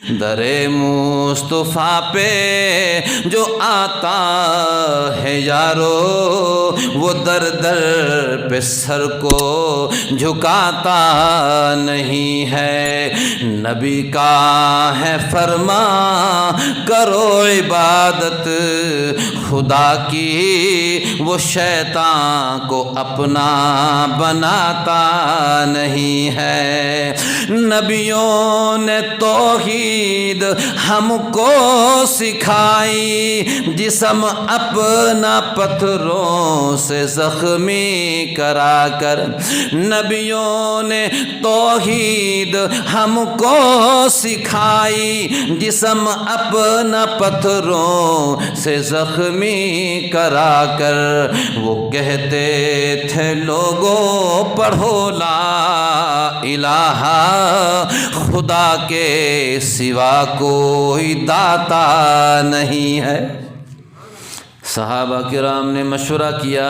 درے مصطفیٰ پہ جو آتا ہے یارو، وہ در در پہ سر کو جھکاتا نہیں ہے۔ نبی کا ہے فرما کرو عبادت خدا کی، وہ شیطان کو اپنا بناتا نہیں ہے۔ نبیوں نے توحید ہم کو سکھائی، جسم اپنا پتھروں سے زخمی کرا کر۔ نبیوں نے توحید ہم کو سکھائی، جسم اپنا پتھروں سے زخمی کرا کر۔ وہ کہتے تھے لوگوں پڑھو لا الہ، خدا کے سوا کوئی داتا نہیں ہے۔ صحابہ کرام نے مشورہ کیا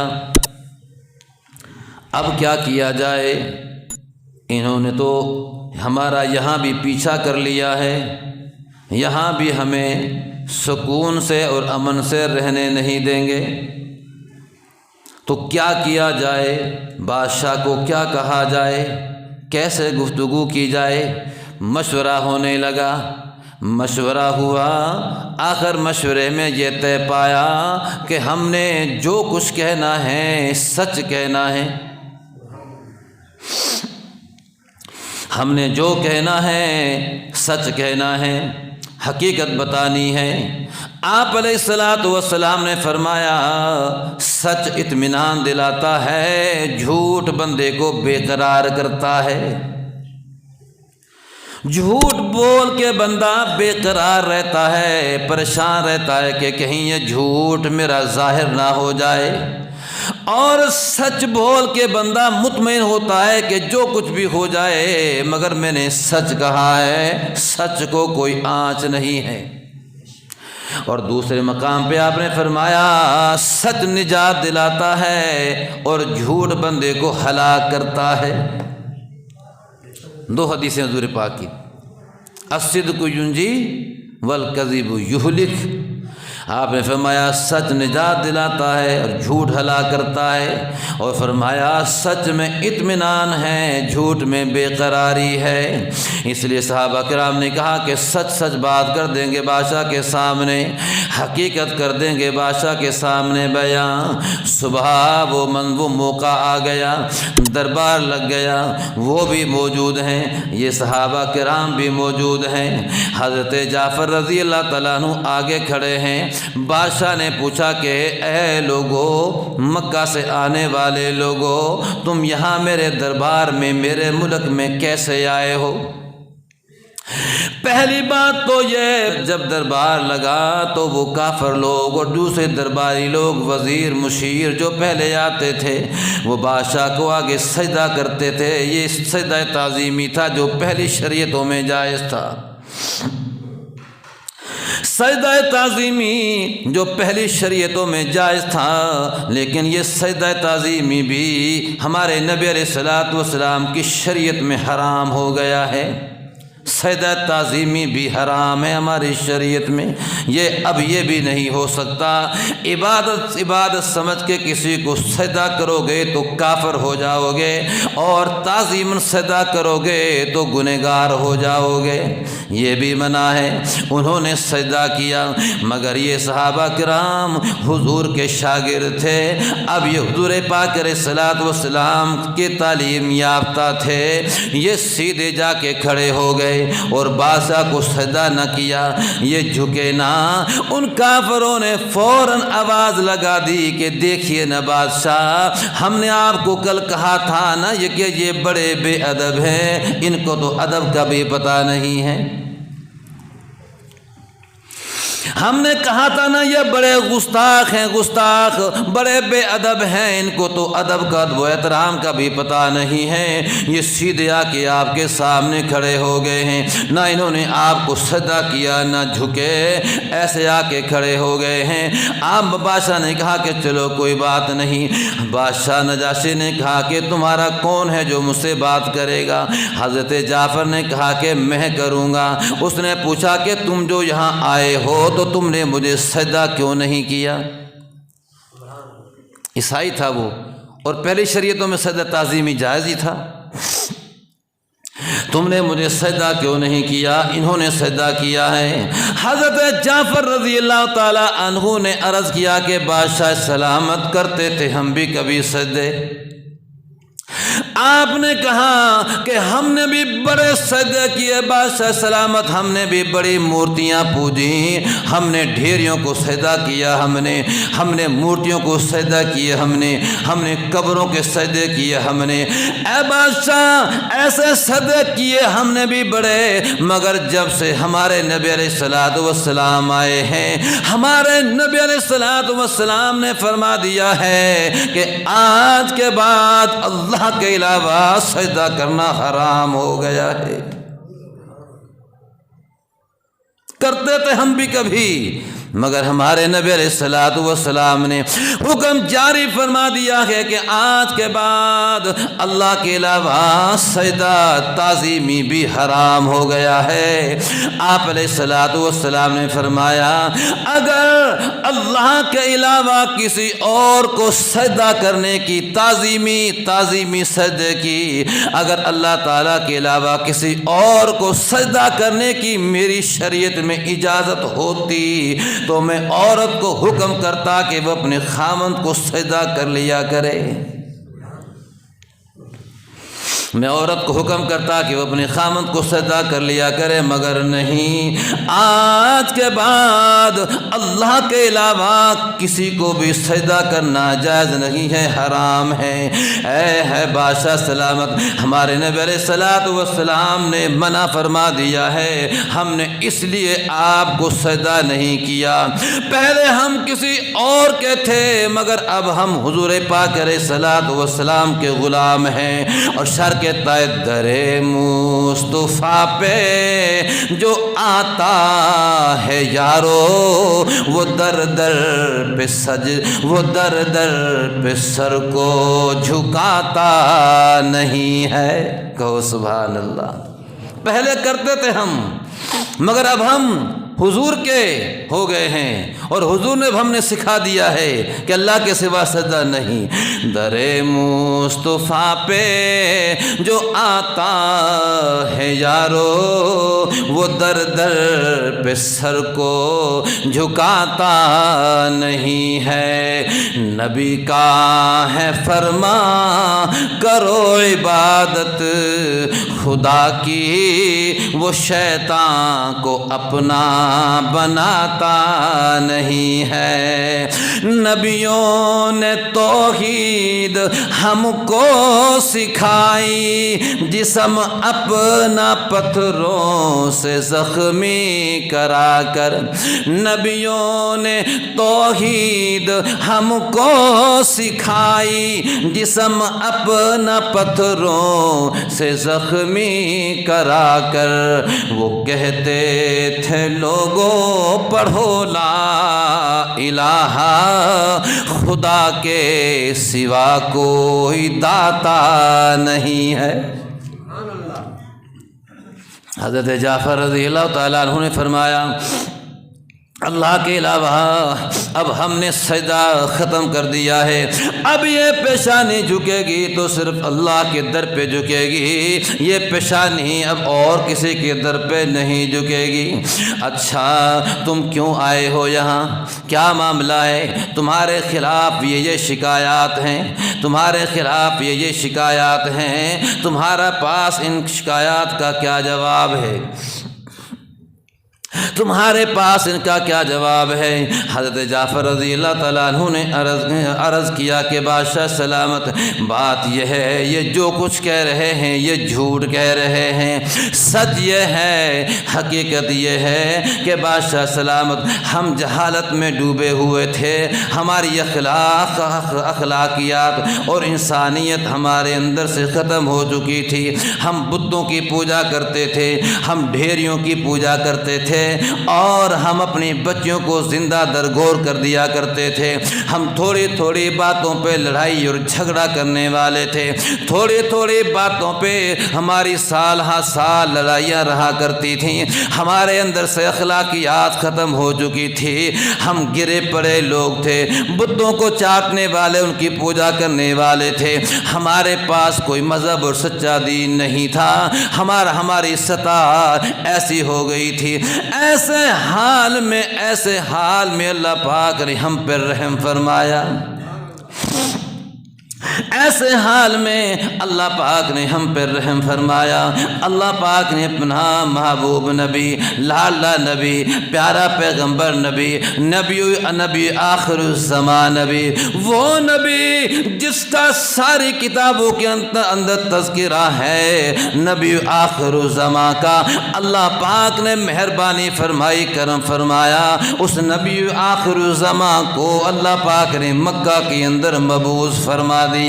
اب کیا کیا جائے، انہوں نے تو ہمارا یہاں بھی پیچھا کر لیا ہے، یہاں بھی ہمیں سکون سے اور امن سے رہنے نہیں دیں گے، تو کیا کیا جائے، بادشاہ کو کیا کہا جائے، کیسے گفتگو کی جائے۔ مشورہ ہونے لگا، مشورہ ہوا، آخر مشورے میں یہ طے پایا کہ ہم نے جو کچھ کہنا ہے سچ کہنا ہے، ہم نے جو کہنا ہے سچ کہنا ہے، حقیقت بتانی ہے۔ آپ علیہ الصلاۃ والسلام نے فرمایا سچ اطمینان دلاتا ہے، جھوٹ بندے کو بے قرار کرتا ہے۔ جھوٹ بول کے بندہ بے قرار رہتا ہے، پریشان رہتا ہے کہ کہیں یہ جھوٹ میرا ظاہر نہ ہو جائے، اور سچ بول کے بندہ مطمئن ہوتا ہے کہ جو کچھ بھی ہو جائے مگر میں نے سچ کہا ہے، سچ کو کوئی آنچ نہیں ہے۔ اور دوسرے مقام پہ آپ نے فرمایا سچ نجات دلاتا ہے اور جھوٹ بندے کو ہلاک کرتا ہے۔ دو حدیثیں حضور پاک کی، الصدق ینجی والکذب یہلک۔ آپ نے فرمایا سچ نجات دلاتا ہے اور جھوٹ ہلاک کرتا ہے، اور فرمایا سچ میں اطمینان ہے، جھوٹ میں بے قراری ہے۔ اس لیے صحابہ کرام نے کہا کہ سچ سچ بات کر دیں گے بادشاہ کے سامنے، حقیقت کر دیں گے بادشاہ کے سامنے بیان۔ صبح وہ موقع آ گیا، دربار لگ گیا، وہ بھی موجود ہیں، یہ صحابہ کرام بھی موجود ہیں۔ حضرت جعفر رضی اللہ تعالیٰ عنہ آگے کھڑے ہیں۔ بادشاہ نے پوچھا کہ اے لوگو، مکہ سے آنے والے لوگو، تم یہاں میرے دربار میں میرے ملک میں کیسے آئے ہو؟ پہلی بات تو یہ، جب دربار لگا تو وہ کافر لوگ اور دوسرے درباری لوگ، وزیر مشیر جو پہلے آتے تھے، وہ بادشاہ کو آگے سجدہ کرتے تھے۔ یہ سجدہ تعظیمی تھا جو پہلی شریعتوں میں جائز تھا، سجدہ تعظیمی جو پہلی شریعتوں میں جائز تھا، لیکن یہ سجدہ تعظیمی بھی ہمارے نبی علیہ الصلوۃ والسلام کی شریعت میں حرام ہو گیا ہے۔ سجدہ تعظیمی بھی حرام ہے ہماری شریعت میں، اب یہ بھی نہیں ہو سکتا۔ عبادت سمجھ کے کسی کو سجدہ کرو گے تو کافر ہو جاؤ گے، اور تعظیماً سجدہ کرو گے تو گنہگار ہو جاؤ گے، یہ بھی منع ہے۔ انہوں نے سجدہ کیا، مگر یہ صحابہ کرام حضور کے شاگرد تھے، اب یہ حضور پاک علیہ الصلوۃ والسلام کے تعلیم یافتہ تھے، یہ سیدھے جا کے کھڑے ہو گئے اور بادشاہ کو سجدہ نہ کیا، یہ جھکے نہ۔ ان کافروں نے فوراً آواز لگا دی کہ دیکھیے نا بادشاہ، ہم نے آپ کو کل کہا تھا نا کہ یہ بڑے بے ادب ہیں، ان کو تو ادب کا بھی پتہ نہیں ہے۔ ہم نے کہا تھا نا یہ بڑے گستاخ ہیں، گستاخ بڑے بے ادب ہیں، ان کو تو ادب کا و احترام کا بھی پتہ نہیں ہے۔ یہ سیدھے آ کے آپ کے سامنے کھڑے ہو گئے ہیں، نہ انہوں نے آپ کو سجدہ کیا نہ جھکے، ایسے آ کے کھڑے ہو گئے ہیں۔ آپ بادشاہ نے کہا کہ چلو کوئی بات نہیں۔ بادشاہ نجاشی نے کہا کہ تمہارا کون ہے جو مجھ سے بات کرے گا؟ حضرت جعفر نے کہا کہ میں کروں گا۔ اس نے پوچھا کہ تم جو یہاں آئے ہو تو تم نے مجھے سجدہ کیوں نہیں کیا؟ عیسائی تھا وہ، اور پہلی شریعتوں میں سجدہ تعظیمی جائز ہی تھا۔ تم نے مجھے سجدہ کیوں نہیں کیا؟ انہوں نے سجدہ کیا ہے۔ حضرت جعفر رضی اللہ تعالی عنہ نے عرض کیا کہ بادشاہ سلامت کرتے تھے ہم بھی کبھی سجدے۔ آپ نے کہا کہ ہم نے بھی بڑے سجدے کیے بادشاہ سلامت، ہم نے بھی بڑی مورتیاں پوجی، ہم نے ڈھیریوں کو سجدہ کیا، ہم نے مورتیوں کو سجدہ کیے، ہم نے قبروں کے سجدے کیے، ہم نے اے بادشاہ ایسے سجدے کیے ہم نے بھی بڑے، مگر جب سے ہمارے نبی علیہ الصلوۃ والسلام آئے ہیں، ہمارے نبی علیہ الصلوۃ والسلام نے فرما دیا ہے کہ آج کے بعد اللہ کے علاوہ سجدہ کرنا حرام ہو گیا ہے۔ کرتے تھے ہم بھی کبھی، مگر ہمارے نبی علیہ الصلوۃ والسلام نے حکم جاری فرما دیا ہے کہ آج کے بعد اللہ کے علاوہ سجدہ تعظیمی بھی حرام ہو گیا ہے۔ آپ علیہ الصلوۃ والسلام نے فرمایا اگر اللہ کے علاوہ کسی اور کو سجدہ کرنے کی تعظیمی سجدے کی، اگر اللہ تعالیٰ کے علاوہ کسی اور کو سجدہ کرنے کی میری شریعت میں اجازت ہوتی تو میں عورت کو حکم کرتا کہ وہ اپنے خاوند کو سجدہ کر لیا کرے، میں عورت کو حکم کرتا کہ وہ اپنے خاوند کو سجدہ کر لیا کرے، مگر نہیں، آج کے بعد اللہ کے علاوہ کسی کو بھی سجدہ کرنا جائز نہیں ہے، حرام ہے۔ ہے بادشاہ سلامت، ہمارے نبی علیہ الصلوۃ والسلام نے منع فرما دیا ہے، ہم نے اس لیے آپ کو سجدہ نہیں کیا۔ پہلے ہم کسی اور کے تھے، مگر اب ہم حضور پاک علیہ الصلوۃ والسلام کے غلام ہیں، اور شر کے تحت در مصطفیٰ پہ جو آتا ہے یارو، وہ در در پہ سر کو جھکاتا نہیں ہے۔ کہو سبحان اللہ۔ پہلے کرتے تھے ہم، مگر اب ہم حضور کے ہو گئے ہیں، اور حضور نے ہم نے سکھا دیا ہے کہ اللہ کے سوا سجدہ نہیں۔ در مصطفیٰ پہ جو آتا ہے یارو، وہ در پہ سر کو جھکاتا نہیں ہے۔ نبی کا ہے فرما کرو عبادت خدا کی، وہ شیطان کو اپنا بناتا نہیں ہے۔ نبیوں نے توحید ہم کو سکھائی، جسم اپنا پتھروں سے زخمی کرا کر۔ نبیوں نے توحید ہم کو سکھائی، جسم اپنا پتھروں سے زخمی کرا کر۔ وہ کہتے تھے لوگوں پڑھو لا الہ، خدا کے سوا کوئی داتا نہیں ہے۔ حضرت جعفر رضی اللہ تعالیٰ عنہ نے فرمایا اللہ کے علاوہ اب ہم نے سجدہ ختم کر دیا ہے، اب یہ پیشانی جھکے گی تو صرف اللہ کے در پہ جھکے گی، یہ پیشانی اب اور کسی کے در پہ نہیں جھکے گی۔ اچھا تم کیوں آئے ہو یہاں؟ کیا معاملہ ہے؟ تمہارے خلاف یہ شکایات ہیں، تمہارے خلاف یہ شکایات ہیں، تمہارا پاس ان شکایات کا کیا جواب ہے؟ تمہارے پاس ان کا کیا جواب ہے؟ حضرت جعفر رضی اللہ تعالیٰ عنہ نے عرض کیا کہ بادشاہ سلامت، بات یہ ہے یہ جو کچھ کہہ رہے ہیں یہ جھوٹ کہہ رہے ہیں، سچ یہ ہے، حقیقت یہ ہے کہ بادشاہ سلامت ہم جہالت میں ڈوبے ہوئے تھے، ہماری اخلاقیات اور انسانیت ہمارے اندر سے ختم ہو چکی تھی، ہم بتوں کی پوجا کرتے تھے، ہم ڈھیریوں کی پوجا کرتے تھے، اور ہم اپنی بچیوں کو زندہ درگور کر دیا کرتے تھے، ہم تھوڑی تھوڑی باتوں پہ لڑائی اور جھگڑا کرنے والے تھے، تھوڑی تھوڑی باتوں پہ ہماری سال ہاں سال لڑائیاں رہا کرتی تھیں، ہمارے اندر سے اخلاقیات ختم ہو چکی تھی، ہم گرے پڑے لوگ تھے، بتوں کو چاٹنے والے، ان کی پوجا کرنے والے تھے، ہمارے پاس کوئی مذہب اور سچا دین نہیں تھا، ہماری سطح ایسی ہو گئی تھی۔ ایسے حال میں اللہ پاک نے ہم پر رحم فرمایا، ایسے حال میں اللہ پاک نے ہم پر رحم فرمایا، اللہ پاک نے اپنا محبوب نبی، لالا نبی، پیارا پیغمبر نبی آخر الزمان نبی، وہ نبی جس کا ساری کتابوں کے اندر تذکرہ ہے، نبی آخر الزمان کا اللہ پاک نے مہربانی فرمائی، کرم فرمایا، اس نبی آخر الزمان کو اللہ پاک نے مکہ کے اندر مبعوث فرما دیا۔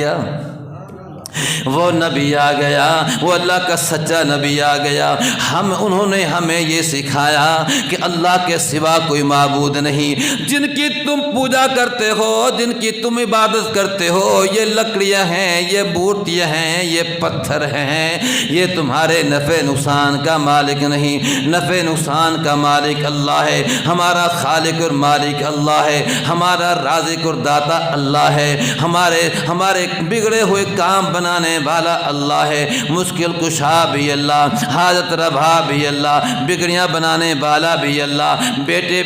وہ نبی آ گیا، وہ اللہ کا سچا نبی آ گیا، انہوں نے ہمیں یہ سکھایا کہ اللہ کے سوا کوئی معبود نہیں، جن کی تم پوجا کرتے ہو، جن کی تم عبادت کرتے ہو، یہ لکڑیاں ہیں، یہ بوٹیاں ہیں، یہ پتھر ہیں، یہ تمہارے نفع نقصان کا مالک نہیں، نفع نقصان کا مالک اللہ ہے، ہمارا خالق اور مالک اللہ ہے، ہمارا رازق اور داتا اللہ ہے، ہمارے بگڑے ہوئے کام بنانے والا اللہ ہے، مشکل کشا بھی اللہ، حاجت روا بھی اللہ، بگڑیاں بنانے والا بھی اللہ، بیٹے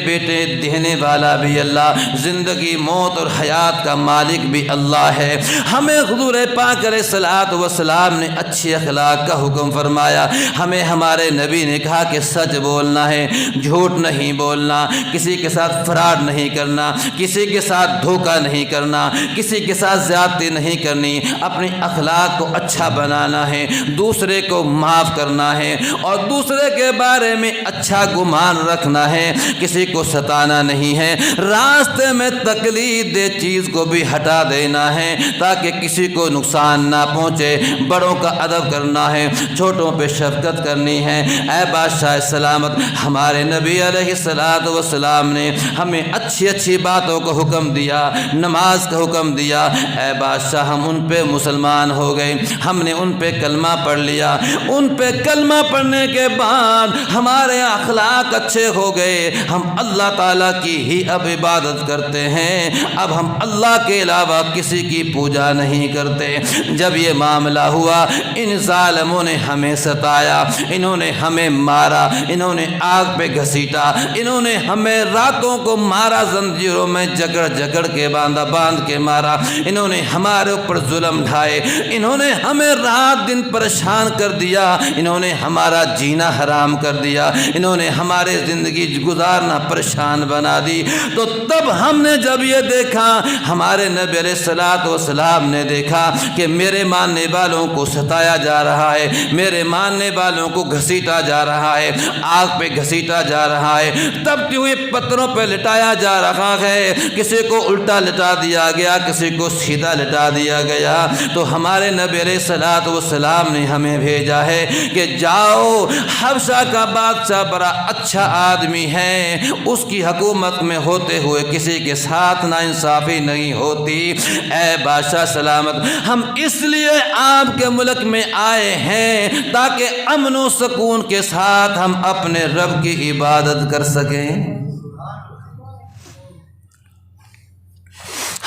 دینے والا بھی اللہ، زندگی موت اور حیات کا مالک بھی اللہ ہے۔ ہمیں حضور پاک علیہ الصلوۃ والسلام نے اچھی اخلاق کا حکم فرمایا، ہمیں ہمارے نبی نے کہا کہ سچ بولنا ہے، جھوٹ نہیں بولنا، کسی کے ساتھ فراڈ نہیں کرنا، کسی کے ساتھ دھوکہ نہیں کرنا، کسی کے ساتھ زیادتی نہیں کرنی، اپنی اخلاق کو اچھا بنانا ہے، دوسرے کو معاف کرنا ہے، اور دوسرے کے بارے میں اچھا گمان رکھنا ہے، کسی کو ستانا نہیں ہے، راستے میں تکلیف دہ چیز کو بھی ہٹا دینا ہے تاکہ کسی کو نقصان نہ پہنچے، بڑوں کا ادب کرنا ہے، چھوٹوں پہ شفقت کرنی ہے۔ اے بادشاہ سلامت، ہمارے نبی علیہ الصلوۃ والسلام نے ہمیں اچھی باتوں کا حکم دیا، نماز کا حکم دیا، اے بادشاہ ہم ان پہ مسلمان ہو گئے، ہم نے ان پہ کلمہ پڑھ لیا، ان پہ کلمہ پڑھنے کے بعد ہمارے اخلاق اچھے ہو گئے، ہم اللہ تعالیٰ کی ہی اب عبادت کرتے ہیں، اب ہم اللہ کے علاوہ کسی کی پوجا نہیں کرتے۔ جب یہ معاملہ ہوا، ان ظالموں نے ہمیں ستایا، انہوں نے ہمیں مارا، انہوں نے آگ پہ گھسیٹا، انہوں نے ہمیں راتوں کو مارا، زنجیروں میں جکڑ کے باندھ کے مارا، انہوں نے ہمارے اوپر ظلم ڈھائے، انہوں نے ہمیں رات دن پریشان کر دیا، انہوں نے ہمارا جینا حرام کر دیا، انہوں نے ہمارے زندگی گزارنا پریشان بنا دی۔ تو تب ہم نے جب یہ دیکھا، ہمارے نبی علیہ الصلوۃ والسلام نے دیکھا کہ میرے ماننے والوں کو ستایا جا رہا ہے، میرے ماننے والوں کو گھسیٹا جا رہا ہے، آگ پہ گھسیٹا جا رہا ہے، تبتے ہوئے پتھروں پہ لٹایا جا رہا ہے، کسی کو الٹا لٹا دیا گیا، کسی کو سیدھا لٹا دیا گیا، تو ہمارے نبی علیہ الصلوۃ والسلام نے ہمیں بھیجا ہے کہ جاؤ، حبشہ کا بادشاہ بڑا اچھا آدمی ہے، اس کی حکومت میں ہوتے ہوئے کسی کے ساتھ ناانصافی نہیں ہوتی۔ اے بادشاہ سلامت، ہم اس لیے آپ کے ملک میں آئے ہیں تاکہ امن و سکون کے ساتھ ہم اپنے رب کی عبادت کر سکیں۔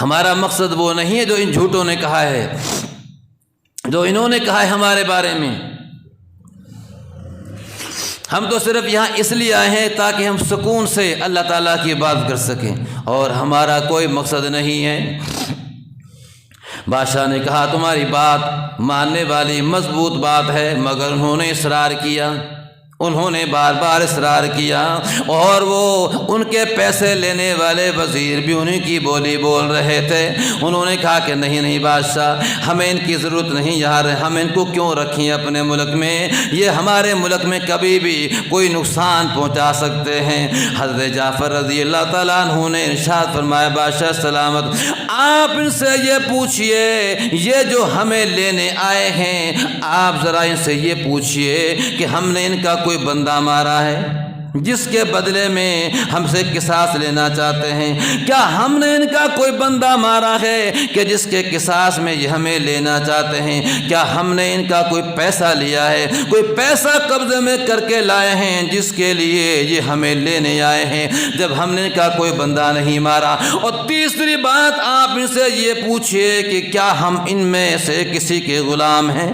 ہمارا مقصد وہ نہیں ہے جو ان جھوٹوں نے کہا ہے، جو انہوں نے کہا ہے ہمارے بارے میں۔ ہم تو صرف یہاں اس لیے آئے ہیں تاکہ ہم سکون سے اللہ تعالیٰ کی عبادت کر سکیں، اور ہمارا کوئی مقصد نہیں ہے۔ بادشاہ نے کہا تمہاری بات ماننے والی مضبوط بات ہے، مگر انہوں نے اصرار کیا، انہوں نے بار بار اصرار کیا، اور وہ ان کے پیسے لینے والے وزیر بھی انہیں کی بولی بول رہے تھے۔ انہوں نے کہا کہ نہیں نہیں بادشاہ، ہمیں ان کی ضرورت نہیں یار، ہم ان کو کیوں رکھیں اپنے ملک میں، یہ ہمارے ملک میں کبھی بھی کوئی نقصان پہنچا سکتے ہیں۔ حضرت جعفر رضی اللہ تعالیٰ عنہ نے ارشاد فرمایا، بادشاہ سلامت، آپ ان سے یہ پوچھئے، یہ جو ہمیں لینے آئے ہیں، آپ ذرا ان سے یہ پوچھئے کہ ہم نے ان کا کوئی بندہ مارا ہے جس کے بدلے میں ہم سے قصاص لینا چاہتے ہیں؟ کیا ہم نے ان کا کوئی بندہ مارا ہے کہ جس کے قصاص میں یہ ہمیں لینا چاہتے ہیں؟ کیا ہم نے ان کا کوئی پیسہ لیا ہے، کوئی پیسہ قبضے میں کر کے لائے ہیں جس کے لیے یہ ہمیں لینے آئے ہیں، جب ہم نے ان کا کوئی بندہ نہیں مارا؟ اور تیسری بات، آپ ان سے یہ پوچھئے کہ کیا ہم ان میں سے کسی کے غلام ہیں؟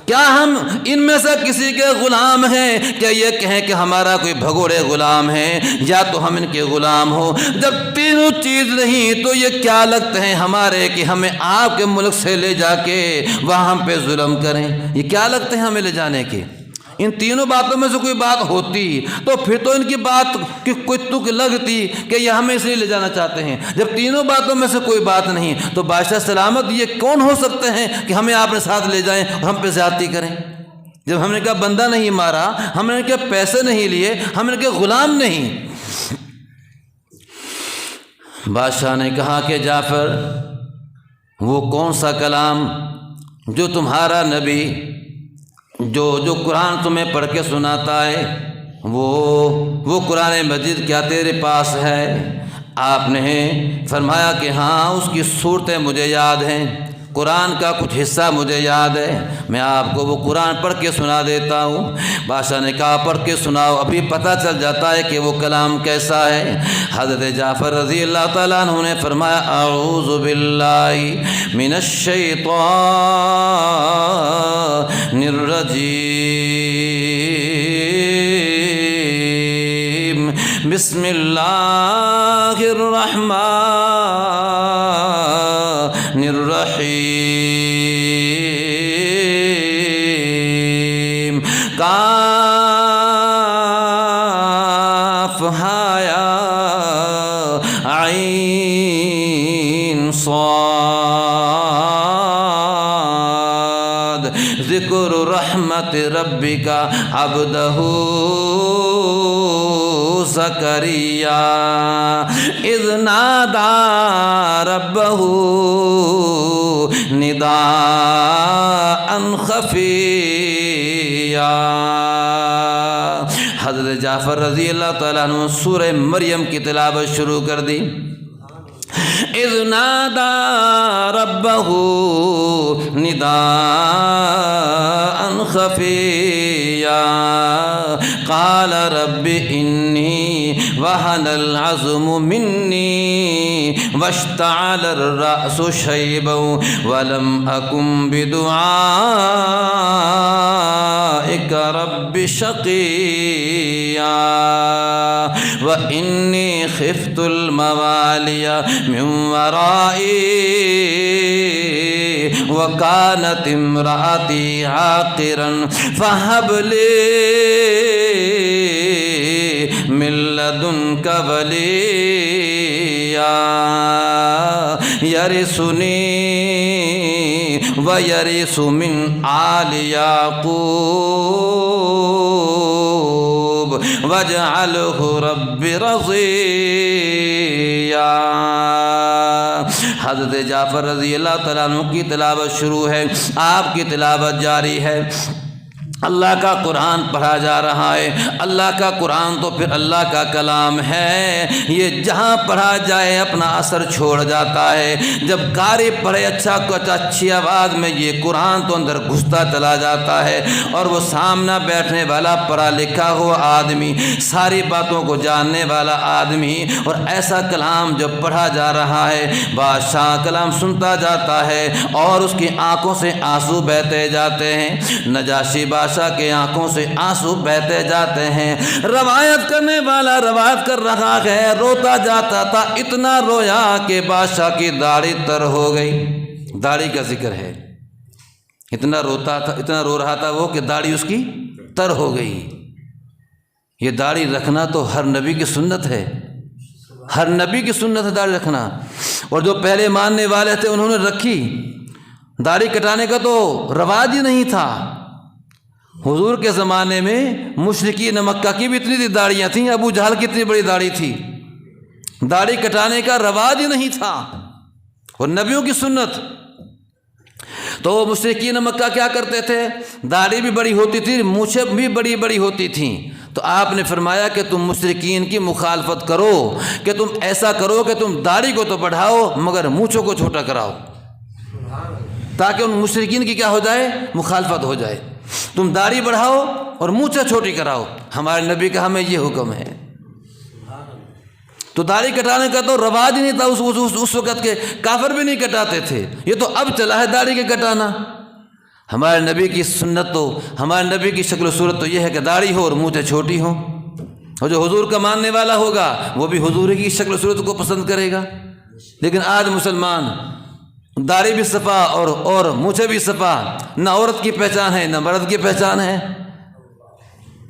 کیا ہم ان میں سے کسی کے غلام ہیں کہ یہ کہیں کہ ہمارا کوئی بھگوڑے غلام ہے، یا تو ہم ان کے غلام ہو؟ جب تینوں چیز نہیں تو یہ کیا لگتے ہیں ہمارے کہ ہمیں آپ کے ملک سے لے جا کے وہاں ہم پہ ظلم کریں؟ یہ کیا لگتے ہیں ہمیں لے جانے کے؟ ان تینوں باتوں میں سے کوئی بات ہوتی تو پھر تو ان کی بات کی کوئی تک لگتی کہ یہ ہمیں اس لیے لے جانا چاہتے ہیں۔ جب تینوں باتوں میں سے کوئی بات نہیں تو بادشاہ سلامت یہ کون ہو سکتے ہیں کہ ہمیں آپ نے ساتھ لے جائیں اور ہم پہ زیادتی کریں؟ جب ہم نے کہا بندہ نہیں مارا، ہم نے کہا پیسے نہیں لیے، ہم نے کہا غلام نہیں۔ بادشاہ نے کہا کہ جعفر، وہ کون سا کلام جو تمہارا نبی جو قرآن تمہیں پڑھ کے سناتا ہے، وہ قرآن مجید کیا تیرے پاس ہے؟ آپ نے فرمایا کہ ہاں، اس کی صورتیں مجھے یاد ہیں، قرآن کا کچھ حصہ مجھے یاد ہے، میں آپ کو وہ قرآن پڑھ کے سنا دیتا ہوں۔ بادشاہ نے کہا پڑھ کے سناؤ، ابھی پتہ چل جاتا ہے کہ وہ کلام کیسا ہے۔ حضرت جعفر رضی اللہ تعالیٰ عنہ نے فرمایا، اعوذ باللہ من الشیطان الرجیم، بسم اللہ الرحمن الرحیم، کاف ہا یا عین صاد، ذکر رحمت ربک عبدہ زکریا اذ نادى ربه نداء خفيا۔ حضرت جعفر رضی اللہ تعالیٰ عنہ سورہ مریم کی تلاوت شروع کر دی۔ اذ نادى ربه نداء خفيا قال رب إني وهن العظم مني واشتعل الرأس شيبا ولم أكن بدعائك رب شقيا وإني خفت الموالي من ورائي وكانت امرأتي عاقرا فهب لي من لدنك وليا يرثني ويرث من آل يعقوب واجعله رب رضيا۔ حضرت جعفر رضی اللہ تعالیٰ عنہ کی تلاوت شروع ہے، آپ کی تلاوت جاری ہے، اللہ کا قرآن پڑھا جا رہا ہے۔ اللہ کا قرآن تو پھر اللہ کا کلام ہے، یہ جہاں پڑھا جائے اپنا اثر چھوڑ جاتا ہے۔ جب قاری پڑھے اچھی آواز میں، یہ قرآن تو اندر گھستا چلا جاتا ہے، اور وہ سامنے بیٹھنے والا پڑھا لکھا ہوا آدمی، ساری باتوں کو جاننے والا آدمی، اور ایسا کلام جب پڑھا جا رہا ہے، بادشاہ کلام سنتا جاتا ہے اور اس کی آنکھوں سے آنسو بہتے جاتے ہیں۔ نجاشی بادشاہ کے آنکھوں سے آنسو بہتے جاتے ہیں۔ روایت کرنے والا روایت کر رہا ہے، روتا جاتا تھا، اتنا رویا کہ بادشاہ کی داڑھی تر ہو گئی۔ داڑھی کا ذکر ہے، اتنا روتا تھا، اتنا رو رہا تھا وہ کہ داڑھی اس کی تر ہو گئی۔ یہ داڑھی رکھنا تو ہر نبی کی سنت ہے، ہر نبی کی سنت ہے داڑھی رکھنا، اور جو پہلے ماننے والے تھے انہوں نے رکھی۔ داڑھی کٹانے کا تو رواج ہی نہیں تھا۔ حضور کے زمانے میں مشرکین مکہ کی بھی اتنی سی داڑیاں تھیں، ابو جہل کی اتنی بڑی داڑھی تھی، داڑھی کٹانے کا رواج ہی نہیں تھا، اور نبیوں کی سنت۔ تو مشرکین مکہ کیا کرتے تھے؟ داڑھی بھی بڑی ہوتی تھی، مونچھیں بھی بڑی بڑی ہوتی تھیں۔ تو آپ نے فرمایا کہ تم مشرکین کی مخالفت کرو، کہ تم ایسا کرو کہ تم داڑھی کو تو بڑھاؤ مگر مونچھوں کو چھوٹا کراؤ، تاکہ ان مشرکین کی کیا ہو جائے؟ مخالفت ہو جائے۔ تم داڑھی بڑھاؤ اور مونچھیں چھوٹی کراؤ، ہمارے نبی کا ہمیں یہ حکم ہے۔ تو داڑھی کٹانے کا تو رواج ہی نہیں تھا، اس وقت کے کافر بھی نہیں کٹاتے تھے، یہ تو اب چلا ہے داڑھی کے کٹانا۔ ہمارے نبی کی سنت تو، ہمارے نبی کی شکل و صورت تو یہ ہے کہ داڑھی ہو اور مونچھیں چھوٹی ہوں، اور جو حضور کا ماننے والا ہوگا وہ بھی حضور کی شکل و صورت کو پسند کرے گا۔ لیکن آج مسلمان داڑھی بھی صفا اور مونچھیں بھی صفا، نہ عورت کی پہچان ہے نہ مرد کی پہچان ہے۔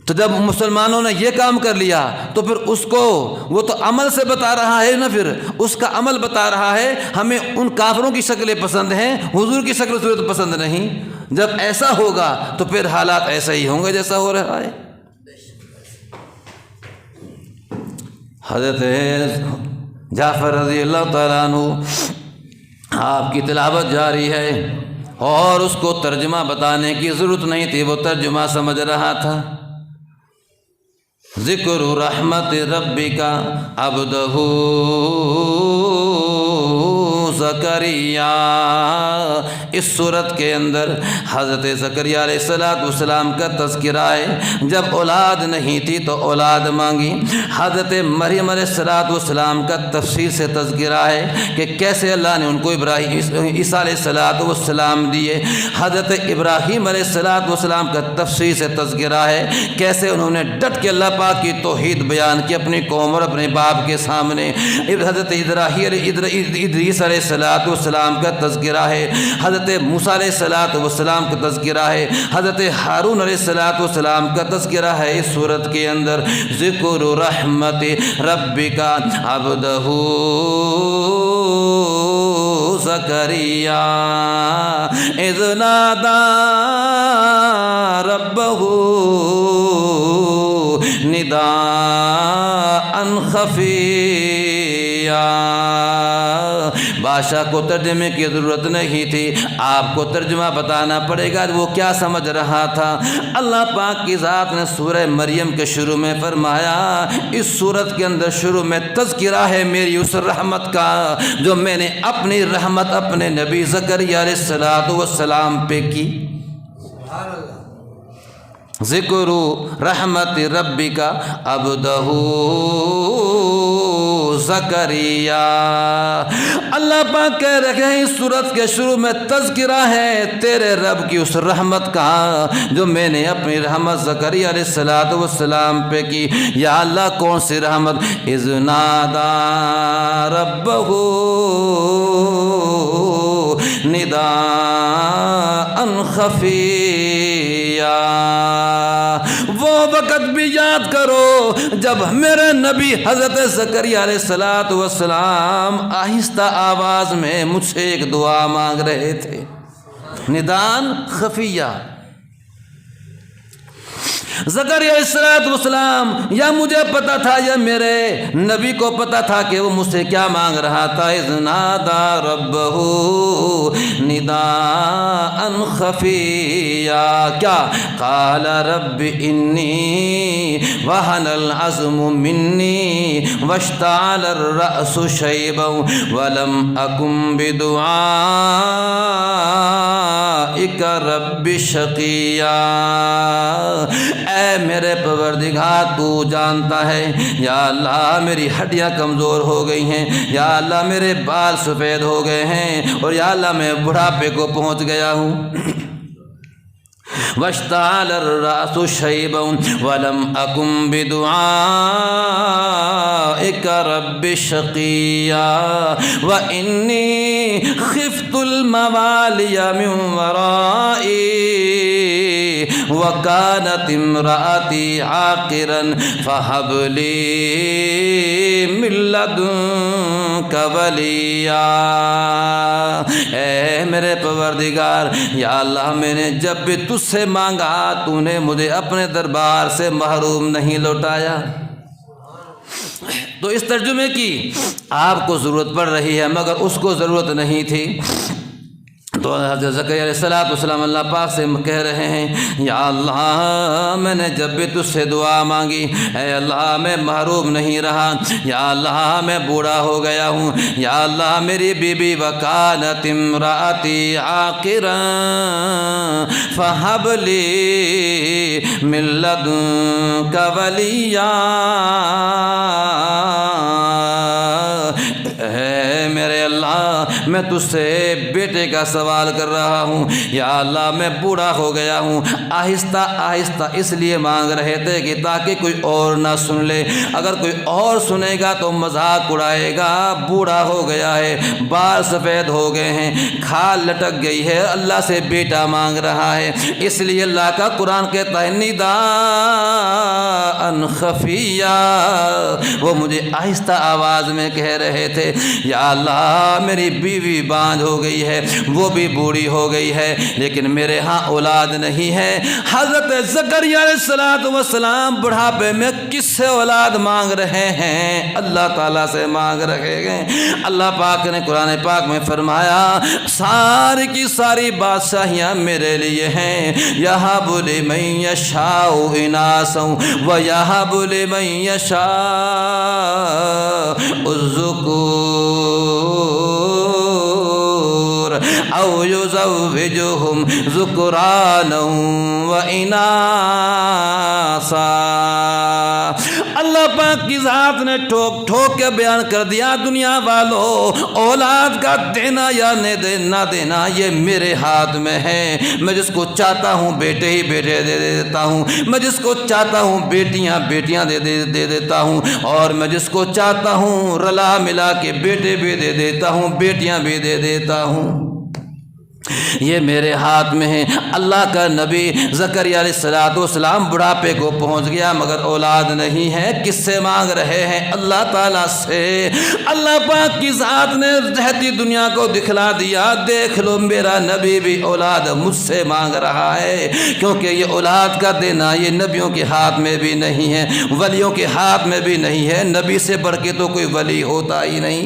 تو جب مسلمانوں نے یہ کام کر لیا تو پھر اس کو وہ تو عمل سے بتا رہا ہے نا، پھر اس کا عمل بتا رہا ہے ہمیں ان کافروں کی شکلیں پسند ہیں، حضور کی شکل و صورت پسند نہیں۔ جب ایسا ہوگا تو پھر حالات ایسا ہی ہوں گے جیسا ہو رہا ہے۔ حضرت جعفر رضی اللہ تعالیٰ عنہ آپ کی تلاوت جاری ہے، اور اس کو ترجمہ بتانے کی ضرورت نہیں تھی، وہ ترجمہ سمجھ رہا تھا۔ ذکر رحمت ربک عبدہ زکریا، اس صورت کے اندر حضرت زکریا علیہ السلام کا تذکرہ ہے۔ جب اولاد نہیں تھی تو اولاد مانگی۔ حضرت مریم علیہ السلام کا تفصیل سے تذکرہ ہے کہ کیسے اللہ نے ان کو عیسیٰ علیہ السلام دیے۔ حضرت ابراہیم علیہ السلام کا تفصیل سے تذکرہ ہے کیسے انہوں نے ڈٹ کے اللہ پاک کی توحید بیان کی اپنی قوم اور اپنے باپ کے سامنے۔ حضرت ادریس علیہ السلام کا تذکرہ ہے، حضرت موسیٰ علیہ السلام کا تذکرہ ہے، حضرت ہارون علیہ السلام کا تذکرہ ہے اس صورت کے اندر۔ ذکر رحمت ربک عبدہ زکریا اذ نادى ربه نداء خفيا۔ بادشاہ کو ترجمے کی ضرورت نہیں تھی، آپ کو ترجمہ بتانا پڑے گا وہ کیا سمجھ رہا تھا۔ اللہ پاک کی ذات نے سورہ مریم کے شروع میں فرمایا، اس سورت کے اندر شروع میں تذکرہ ہے میری اس رحمت کا جو میں نے اپنی رحمت اپنے نبی زکریا علیہ السلام پہ کی۔ ذکر رحمت ربک عبدہ زکریا۔ اللہ پاک کہہ رہے ہیں اس سورت کے شروع میں تذکرہ ہے تیرے رب کی اس رحمت کا جو میں نے اپنی رحمت زکریا علیہ السلام پہ کی۔ یا اللہ کون سی رحمت؟ اذ نادى ربہ نداء خفیا۔ وہ وقت بھی یاد کرو جب میرے نبی حضرت زکریا علیہ السلام آہستہ آواز میں مجھ سے ایک دعا مانگ رہے تھے، ندان خفیہ۔ زکریا علیہ السلام یا مجھے پتا تھا یا میرے نبی کو پتا تھا کہ وہ مجھ سے کیا مانگ رہا تھا۔ اذ نادى ربہ نداء خفیا، کیا؟ قال رب انی وہن العظم منی واشتعل الرأس شیبا ولم اکن بدعائک رب شقیا۔ اے میرے پروردگار تو جانتا ہے یا اللہ میری ہڈیاں کمزور ہو گئی ہیں، یا اللہ میرے بال سفید ہو گئے ہیں، اور یا اللہ میں بڑھاپے کو پہنچ گیا ہوں۔ واشتعل الرأس شیبا ولم اکن بدعائک بِكَ رَبِّ شَقِيًّا وَإِنِّي خِفْتُ الْمَوَالِيَ مِنْ وَرَائِي وَكَانَتِ امْرَأَتِي عَاقِرًا فَهَبْ لِي مِنْ لَدُنْكَ وَلِيًّا۔ اے میرے پروردگار، یا اللہ میں نے جب بھی تجھ سے مانگا تو نے مجھے اپنے دربار سے محروم نہیں لوٹایا۔ تو اس ترجمے کی آپ کو ضرورت پڑ رہی ہے مگر اس کو ضرورت نہیں تھی۔ تو حضرت زکریا علیہ السلام اللہ پاک سے کہہ رہے ہیں یا اللہ میں نے جب بھی تجھ سے دعا مانگی اے اللہ میں محروم نہیں رہا، یا اللہ میں بوڑھا ہو گیا ہوں، یا اللہ میری بیوی وکانت امراتی عاقرا فہب لی من لدنک ولیا۔ اے میرے اللہ میں تجھ سے بیٹے کا سوال کر رہا ہوں، یا اللہ میں بوڑھا ہو گیا ہوں۔ آہستہ آہستہ اس لیے مانگ رہے تھے کہ تاکہ کوئی اور نہ سن لے، اگر کوئی اور سنے گا تو مذاق اڑائے گا۔ بوڑھا ہو گیا ہے، بال سفید ہو گئے ہیں، کھال لٹک گئی ہے، اللہ سے بیٹا مانگ رہا ہے۔ اس لیے اللہ کا قرآن کہتا ہے نداء خفیہ، وہ مجھے آہستہ آواز میں کہہ رہے تھے یا اللہ میری بیوی باندھ ہو گئی ہے، وہ بھی بوڑھی ہو گئی ہے، لیکن میرے ہاں اولاد نہیں ہے۔ حضرت زکریا علیہ السلام بڑھاپے میں کس سے اولاد مانگ رہے ہیں؟ اللہ تعالیٰ سے مانگ رہے ہیں۔ اللہ پاک نے قرآن پاک میں فرمایا ساری کی ساری بادشاہیاں میرے لیے ہیں، یہب لمن یشاء اناسا ویہب لمن یشاء الذکور او یزوجہم ذکرانا واناسا۔ اللہ پاک کی ذات نے ٹھوک ٹھوک کے بیان کر دیا دنیا والوں، اولاد کا دینا یا نہ دینا یہ میرے ہاتھ میں ہے۔ میں جس کو چاہتا ہوں بیٹے ہی بیٹے دے دیتا ہوں، میں جس کو چاہتا ہوں بیٹیاں بیٹیاں دے دیتا ہوں، اور میں جس کو چاہتا ہوں رلا ملا کے بیٹے بھی دے دیتا ہوں، بیٹیاں بھی دے دیتا ہوں، یہ میرے ہاتھ میں ہے۔ اللہ کا نبی زکریا علیہ السلام بڑھاپے کو پہنچ گیا مگر اولاد نہیں ہے۔ کس سے مانگ رہے ہیں؟ اللہ تعالیٰ سے۔ اللہ پاک کی ذات نے رہتی دنیا کو دکھلا دیا، دیکھ لو میرا نبی بھی اولاد مجھ سے مانگ رہا ہے، کیونکہ یہ اولاد کا دینا یہ نبیوں کے ہاتھ میں بھی نہیں ہے، ولیوں کے ہاتھ میں بھی نہیں ہے۔ نبی سے بڑھ کے تو کوئی ولی ہوتا ہی نہیں،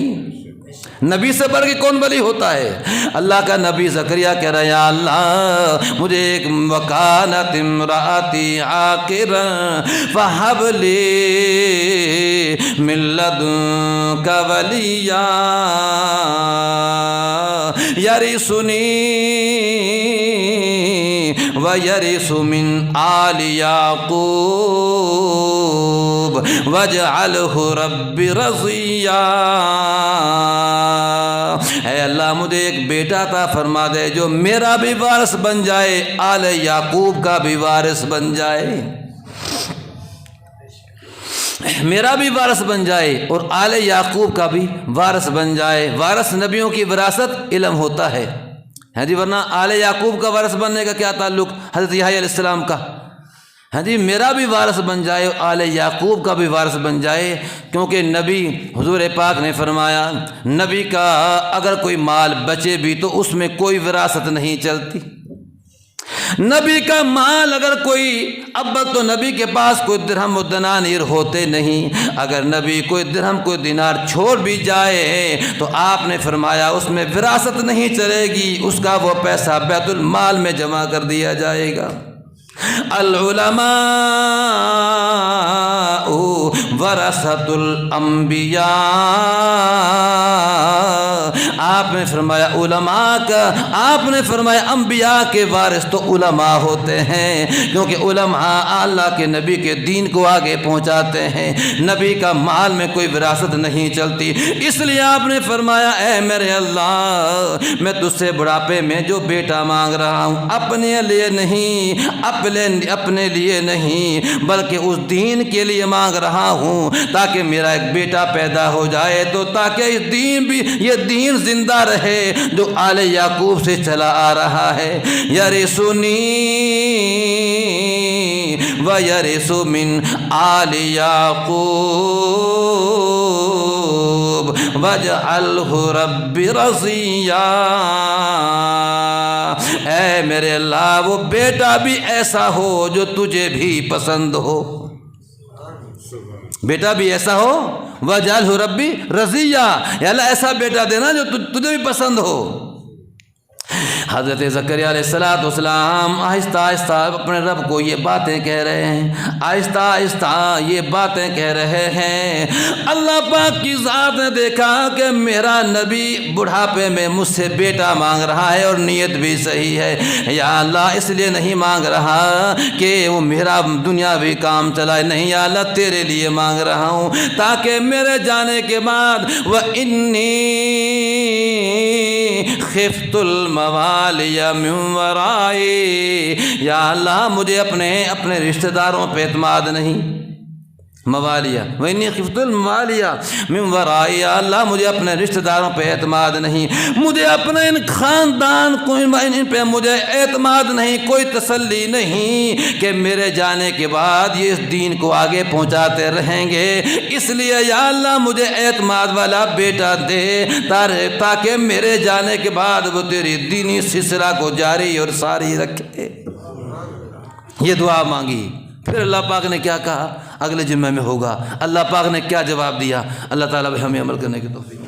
نبی سے بڑھ کے کون ولی ہوتا ہے؟ اللہ کا نبی زکریا کہہ رہا ہے یا اللہ مجھے ایک وکانت امراتی عاقرا فہب لی من لدنک ولیا یرثنی ویرث من آل یعقوب واجعلہ رب رضیا۔ اے اللہ مجھے ایک بیٹا عطا فرما دے جو میرا بھی وارث بن جائے، آل یعقوب کا بھی وارث بن جائے، میرا بھی وارث بن جائے اور آل یعقوب کا بھی وارث بن جائے۔ وارث نبیوں کی وراثت علم ہوتا ہے جی، ورنہ آل یعقوب کا وارث بننے کا کیا تعلق حضرت یحییٰ علیہ السلام کا؟ جی میرا بھی وارث بن جائے، آل یعقوب کا بھی وارث بن جائے، کیونکہ نبی حضور پاک نے فرمایا نبی کا اگر کوئی مال بچے بھی تو اس میں کوئی وراثت نہیں چلتی۔ نبی کا مال اگر کوئی اب تو نبی کے پاس کوئی درہم و دنانیر ہوتے نہیں، اگر نبی کوئی درہم کوئی دینار چھوڑ بھی جائے تو آپ نے فرمایا اس میں وراثت نہیں چلے گی، اس کا وہ پیسہ بیت المال میں جمع کر دیا جائے گا۔ العلماء ورثۃ الانبیاء، آپ نے فرمایا علماء کا، آپ نے فرمایا انبیاء کے وارث تو علماء ہوتے ہیں، کیونکہ علماء اللہ کے نبی کے دین کو آگے پہنچاتے ہیں۔ نبی کا مال میں کوئی وراثت نہیں چلتی، اس لیے آپ نے فرمایا اے میرے اللہ میں تجھ سے بڑھاپے میں جو بیٹا مانگ رہا ہوں اپنے لیے نہیں، اپنے لیے نہیں بلکہ اس دین کے لیے مانگ رہا ہوں تاکہ میرا ایک بیٹا پیدا ہو جائے تو تاکہ یہ دین زندہ رہے جو آل یعقوب سے چلا آ رہا ہے۔ یرثنی ویرث من آل یعقوب واجعلہ رب رضیا۔ اے میرے اللہ وہ بیٹا بھی ایسا ہو جو تجھے بھی پسند ہو، بیٹا بھی ایسا ہو، واجعلہ ربی رضیا، یا اللہ ایسا بیٹا دینا جو تجھے بھی پسند ہو۔ حضرت زکریا علیہ السلام آہستہ آہستہ اپنے رب کو یہ باتیں کہہ رہے ہیں، آہستہ آہستہ یہ باتیں کہہ رہے ہیں۔ اللہ پاک کی ذات نے دیکھا کہ میرا نبی بڑھاپے میں مجھ سے بیٹا مانگ رہا ہے اور نیت بھی صحیح ہے، یا اللہ اس لیے نہیں مانگ رہا کہ وہ میرا دنیاوی کام چلائے، نہیں یا اللہ تیرے لیے مانگ رہا ہوں تاکہ میرے جانے کے بعد وَإِنِّي خِفْتُ الْمَوَالِيَ مِنْ وَرَائِي، یا اللہ مجھے اپنے رشتہ داروں پہ اعتماد نہیں، موالیہ وَإِنِّي خِفْتُ الْمَوَالِيَ مِنْ وَرَائِي، یا اللہ مجھے اپنے رشتہ داروں پہ اعتماد نہیں، مجھے اپنے ان خاندان کو ان پہ مجھے اعتماد نہیں، کوئی تسلی نہیں کہ میرے جانے کے بعد یہ اس دین کو آگے پہنچاتے رہیں گے، اس لیے یا اللہ مجھے اعتماد والا بیٹا دے تاکہ میرے جانے کے بعد وہ تیری دینی سلسلہ کو جاری اور ساری رکھے۔ یہ دعا مانگی، پھر اللہ پاک نے کیا کہا اگلے جمعے میں ہوگا، اللہ پاک نے کیا جواب دیا، اللہ تعالیٰ بھی ہمیں عمل کرنے کی توفیق۔